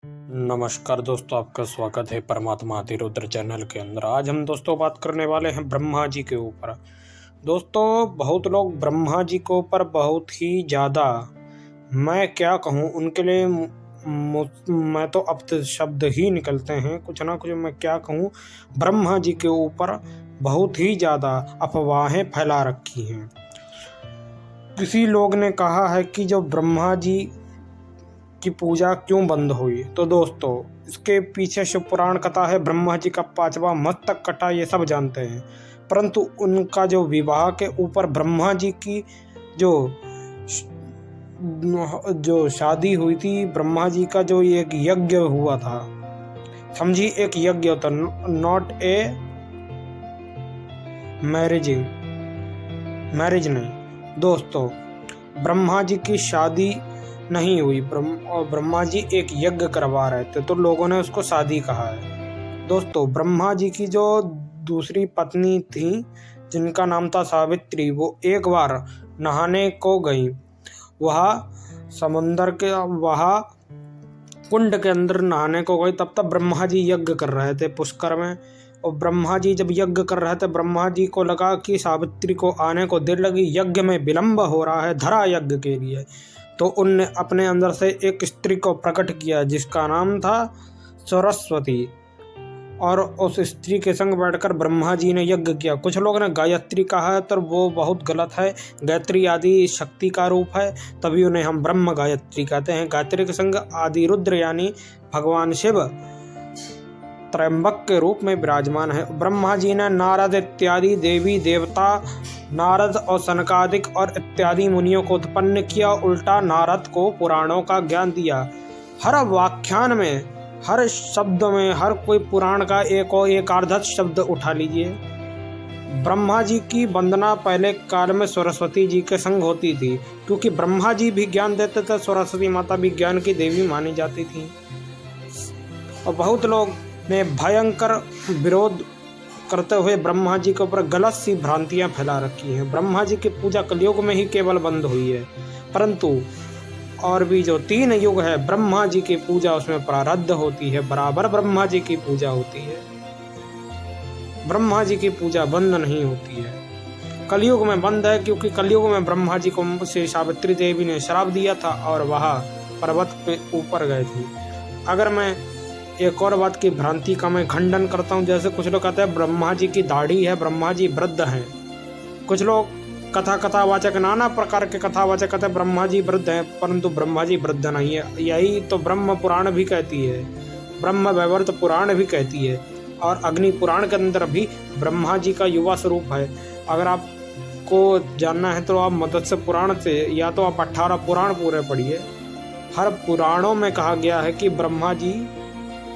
नमस्कार दोस्तों, आपका स्वागत है परमात्मा अतिरुद्र चैनल के अंदर। आज हम दोस्तों बात करने वाले हैं ब्रह्मा जी के ऊपर। दोस्तों, बहुत लोग ब्रह्मा जी के ऊपर बहुत ही ज़्यादा, मैं क्या कहूँ उनके लिए, मैं तो अब तो शब्द ही निकलते हैं कुछ ना कुछ। मैं क्या कहूँ, ब्रह्मा जी के ऊपर बहुत ही ज़्यादा अफवाहें फैला रखी हैं। किसी लोग ने कहा है कि जो ब्रह्मा जी की पूजा क्यों बंद हुई, तो दोस्तों इसके पीछे शिव पुराण कथा है। ब्रह्मा जी का 5वां मस्तक कटा, ये सब जानते हैं। परंतु उनका जो विवाह के ऊपर ब्रह्मा जी की जो शादी हुई थी, ब्रह्मा जी का जो एक यज्ञ हुआ था, समझी, एक यज्ञ होता, नॉट ए मैरिज नहीं दोस्तों। ब्रह्मा जी की शादी नहीं हुई, ब्रह्मा जी एक यज्ञ करवा रहे थे, तो लोगों ने उसको शादी कहा है। दोस्तों, ब्रह्मा जी की जो दूसरी पत्नी थी जिनका नाम था सावित्री, वो एक बार नहाने को गई। वह समुंदर के कुंड के अंदर नहाने को गई। तब तक ब्रह्मा जी यज्ञ कर रहे थे पुष्कर में। और ब्रह्मा जी जब यज्ञ कर रहे थे, ब्रह्मा जी को लगा कि सावित्री को आने को देर लगी, यज्ञ में विलंब हो रहा है धरा यज्ञ के लिए। तो उनने अपने अंदर से एक स्त्री को प्रकट किया जिसका नाम था सरस्वती, और उस स्त्री के संग बैठकर ब्रह्मा जी ने यज्ञ किया। कुछ लोगों ने गायत्री कहा है, तो वो बहुत गलत है। गायत्री आदि शक्ति का रूप है, तभी उन्हें हम ब्रह्म गायत्री कहते हैं। गायत्री के संग आदि रुद्र यानी भगवान शिव त्रयंबक के रूप में विराजमान है। ब्रह्मा जी ने नारद इत्यादि देवी देवता, नारद और सनकादिक और इत्यादि मुनियों को उत्पन्न किया। उल्टा नारद को पुराणों का ज्ञान दिया। हर व्याख्यान में, हर शब्द में, हर कोई पुराण का एक और एक अर्धत शब्द उठा लीजिए। ब्रह्मा जी की वंदना पहले काल में सरस्वती जी के संग होती थी, क्योंकि ब्रह्मा जी भी ज्ञान देते थे, सरस्वती माता भी ज्ञान की देवी मानी जाती थी। और बहुत लोग ने भयंकर विरोध करते हुए ब्रह्मा जी के ऊपर गलत सी भ्रांतियां फैला रखी हैं। ब्रह्मा जी की पूजा कलयुग में ही केवल बंद हुई है, परंतु और भी जो 3 युग है, ब्रह्मा जी की पूजा उसमें प्रारब्ध होती है, बराबर ब्रह्मा जी की पूजा होती है। ब्रह्मा जी की पूजा बंद नहीं होती है। कलयुग में बंद है, क्योंकि कलयुग में ब्रह्मा जी को से सावित्री देवी ने श्राप दिया था और वह पर्वत पे ऊपर गए थे। अगर मैं एक और बात की भ्रांति का मैं खंडन करता हूँ, जैसे कुछ लोग कहते हैं ब्रह्मा जी की दाढ़ी है, ब्रह्मा जी वृद्ध हैं। कुछ लोग कथावाचक, नाना प्रकार के कथावाचक कहते हैं ब्रह्मा जी वृद्ध हैं, परंतु ब्रह्मा जी वृद्ध नहीं है। यही तो ब्रह्म पुराण भी कहती है, ब्रह्म वैवर्त पुराण भी कहती है, और अग्नि पुराण के अंदर भी ब्रह्मा जी का युवा स्वरूप है। अगर आपको जानना है तो आप मत्स्य पुराण से, या तो आप 18 पुराण पूरे पढ़िए। हर पुराणों में कहा गया है कि ब्रह्मा जी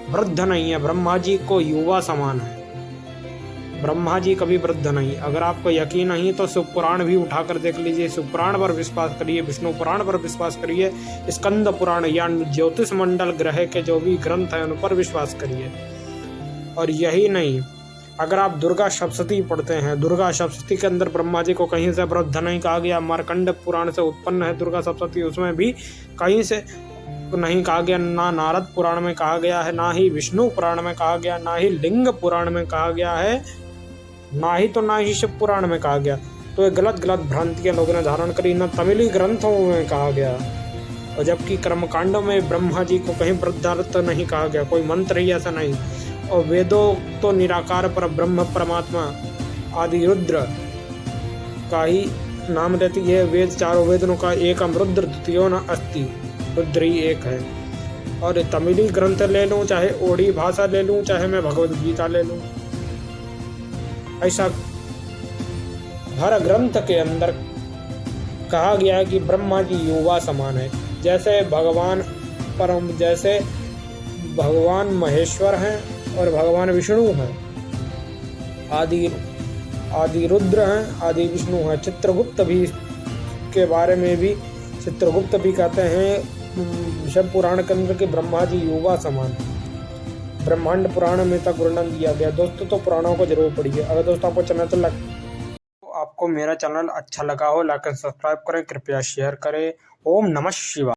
वृद्ध नहीं है, ब्रह्मा जी को युवा समान है। ब्रह्मा जी कभी वृद्ध नहीं। अगर आपको यकीन नहीं तो शिव पुराण भी उठाकर देख लीजिए। शिव पुराण पर विश्वास करिए, विष्णु पुराण पर विश्वास करिए, स्कंद पुराण या ज्योतिष मंडल ग्रह के जो भी ग्रंथ हैं उन पर विश्वास करिए। और यही नहीं, अगर आप दुर्गा सप्तशती पढ़ते हैं, दुर्गा सप्तशती के अंदर ब्रह्मा जी को कहीं से वृद्ध नहीं कहा गया। मार्कंड पुराण से उत्पन्न है दुर्गा सप्तशती, उसमें भी कहीं से नहीं कहा गया। ना नारद पुराण में कहा गया है, ना ही विष्णु पुराण में कहा गया, ना ही लिंग पुराण में कहा गया है, ना ही शिव पुराण में कहा गया। तो ये गलत भ्रांतियां लोगों ने धारण करी। न तमिली ग्रंथों में कहा गया, और जबकि कर्मकांडों में ब्रह्मा जी को कहीं वृद्धार्थ नहीं कहा गया, कोई मंत्र ही ऐसा नहीं। और वेदों तो निराकार पर ब्रह्म परमात्मा आदि रुद्र का ही नाम देती है। वेद चारों वेदों का एकम रुद्र द्वितीयो न अस्ति, रुद्र ही एक है। और तमिली ग्रंथ ले लूँ, चाहे ओडी भाषा ले लूँ, चाहे मैं भगवद गीता ले लूँ, ऐसा हर ग्रंथ के अंदर कहा गया है कि ब्रह्मा जी युवा समान है। जैसे भगवान महेश्वर हैं और भगवान विष्णु हैं, आदि रुद्र हैं, आदि विष्णु हैं। चित्रगुप्त भी के बारे में भी चित्रगुप्त भी कहते हैं शिव पुराण के अंदर के ब्रह्मा जी युवा समान है। ब्रह्मांड पुराण में तक वर्णन दिया गया। दोस्तों, तो पुराणों को जरूर पढ़िए। अगर दोस्तों आपको मेरा चैनल अच्छा लगा हो, लाइक एंड सब्सक्राइब करें, कृपया शेयर करें। ओम नमः शिवाय।